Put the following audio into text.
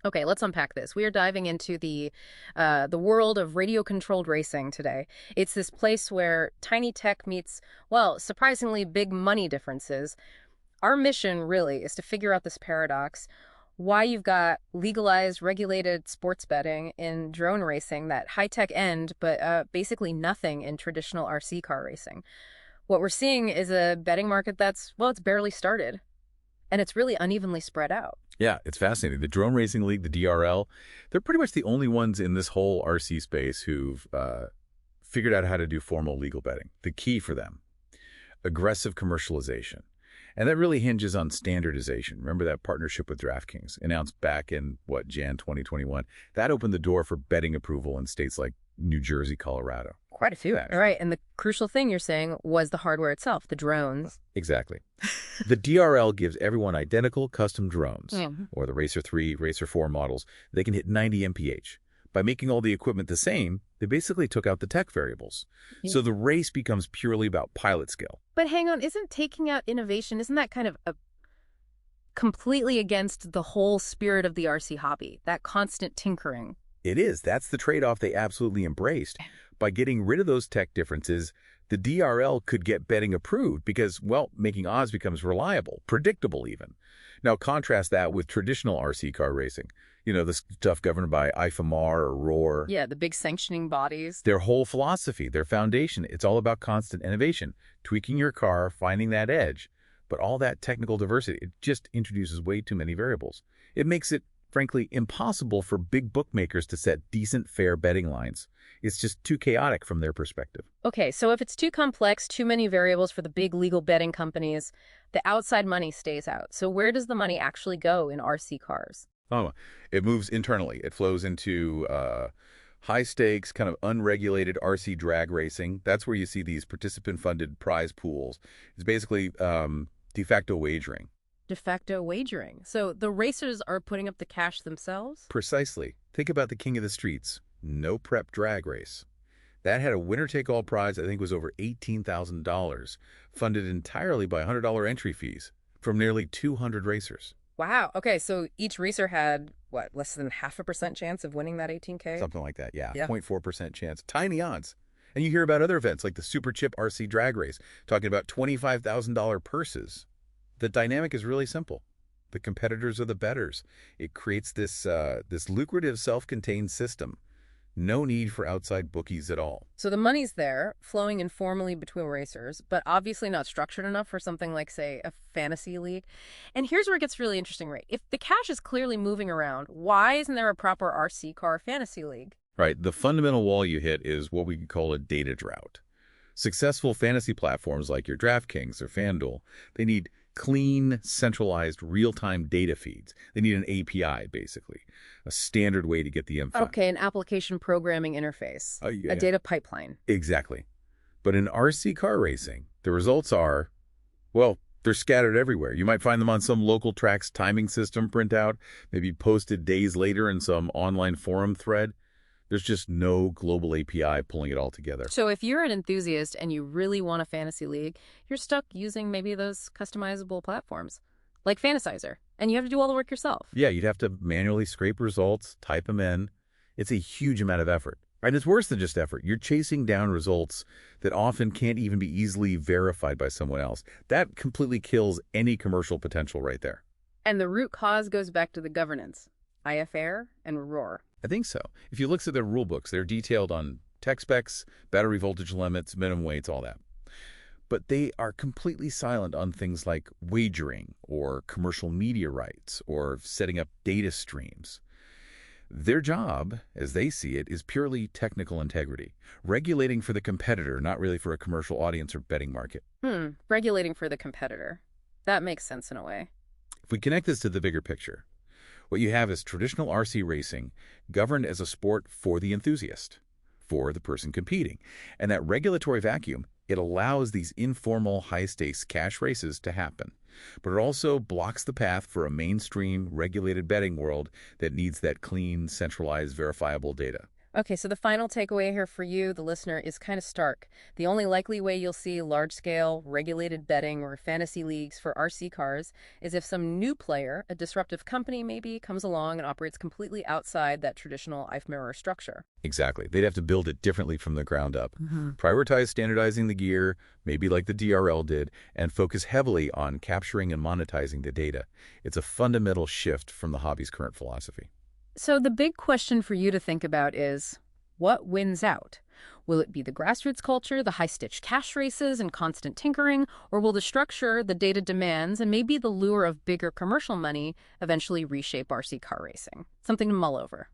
Okay, let's unpack this. We are diving into the world of radio-controlled racing today. It's this place where tiny tech meets, well, surprisingly big money differences. Our mission really is to figure out this paradox, why you've got legalized, regulated sports betting in drone racing, that high-tech end, but basically nothing in traditional RC car racing. What we're seeing is a betting market that's, well, it's barely started, and it's really unevenly spread out. Yeah, it's fascinating. The Drone Racing League, the DRL, they're pretty much the only ones in this whole RC space who've figured out how to do formal legal betting. The key for them, aggressive commercialization. And that really hinges on standardization. Remember that partnership with DraftKings announced back in, Jan 2021? That opened the door for betting approval in states like New Jersey, Colorado. Quite a few, actually. All right, and the crucial thing you're saying was the hardware itself, the drones. Exactly. The DRL gives everyone identical custom drones, or the Racer 3, Racer 4 models. They can hit 90 mph. By making all the equipment the same, they basically took out the tech variables. So the race becomes purely about pilot skill. But hang on, isn't taking out innovation, isn't that kind of completely against the whole spirit of the RC hobby, that constant tinkering? It is. That's the trade-off they absolutely embraced. By getting rid of those tech differences, the DRL could get betting approved because, well, making odds becomes reliable, predictable even. Now, contrast that with traditional RC car racing. You know, the stuff governed by IFMR or ROAR. Yeah, the big sanctioning bodies. Their whole philosophy, their foundation, it's all about constant innovation, tweaking your car, finding that edge. But all that technical diversity, it just introduces way too many variables. It makes it, frankly, impossible for big bookmakers to set decent, fair betting lines. It's just too chaotic from their perspective. Okay, so if it's too complex, too many variables for the big legal betting companies, the outside money stays out. So where does the money actually go in RC cars? Oh, it moves internally. It flows into high-stakes, kind of unregulated RC drag racing. That's where you see these participant-funded prize pools. It's basically de facto wagering. De facto wagering. So the racers are putting up the cash themselves? Precisely. Think about the King of the Streets. No prep drag race. That had a winner-take-all prize, I think was over $18,000, funded entirely by $100 entry fees from nearly 200 racers. Wow. Okay, so each racer had, what, less than 0.5% chance of winning that 18K? Something like that, yeah. 0.4% chance. Tiny odds. And you hear about other events like the Super Chip RC drag race, talking about $25,000 purses. The dynamic is really simple. The competitors are the bettors. It creates this lucrative self-contained system. No need for outside bookies at all. So the money's there, flowing informally between racers, but obviously not structured enough for something like, say, a fantasy league. And here's where it gets really interesting, Ray. If the cash is clearly moving around, why isn't there a proper RC car fantasy league? Right. The fundamental wall you hit is what we could call a data drought. Successful fantasy platforms like your DraftKings or FanDuel, they need clean, centralized, real-time data feeds. They need an API, basically, a standard way to get the info. Okay, an application programming interface, a data pipeline. Exactly. But in RC car racing, the results are, well, they're scattered everywhere. You might find them on some local track's timing system printout, maybe posted days later in some online forum thread. There's just no global API pulling it all together. So if you're an enthusiast and you really want a fantasy league, you're stuck using maybe those customizable platforms, like Fantasizer, and you have to do all the work yourself. Yeah, you'd have to manually scrape results, type them in. It's a huge amount of effort. And it's worse than just effort. You're chasing down results that often can't even be easily verified by someone else. That completely kills any commercial potential right there. And the root cause goes back to the governance, IFR and ROAR. I think so. If you look at their rule books, they're detailed on tech specs, battery voltage limits, minimum weights, all that. But they are completely silent on things like wagering or commercial media rights or setting up data streams. Their job, as they see it, is purely technical integrity, regulating for the competitor, not really for a commercial audience or betting market. Regulating for the competitor. That makes sense in a way. If we connect this to the bigger picture, what you have is traditional RC racing governed as a sport for the enthusiast, for the person competing. And that regulatory vacuum, it allows these informal, high-stakes cash races to happen. But it also blocks the path for a mainstream, regulated betting world that needs that clean, centralized, verifiable data. Okay, so the final takeaway here for you, the listener, is kind of stark. The only likely way you'll see large-scale, regulated betting or fantasy leagues for RC cars is if some new player, a disruptive company maybe, comes along and operates completely outside that traditional IFMIRROR structure. Exactly. They'd have to build it differently from the ground up. Hmm. Prioritize standardizing the gear, maybe like the DRL did, and focus heavily on capturing and monetizing the data. It's a fundamental shift from the hobby's current philosophy. So the big question for you to think about is, what wins out? Will it be the grassroots culture, the high-stitch cash races and constant tinkering, or will the structure, the data demands, and maybe the lure of bigger commercial money eventually reshape RC car racing? Something to mull over.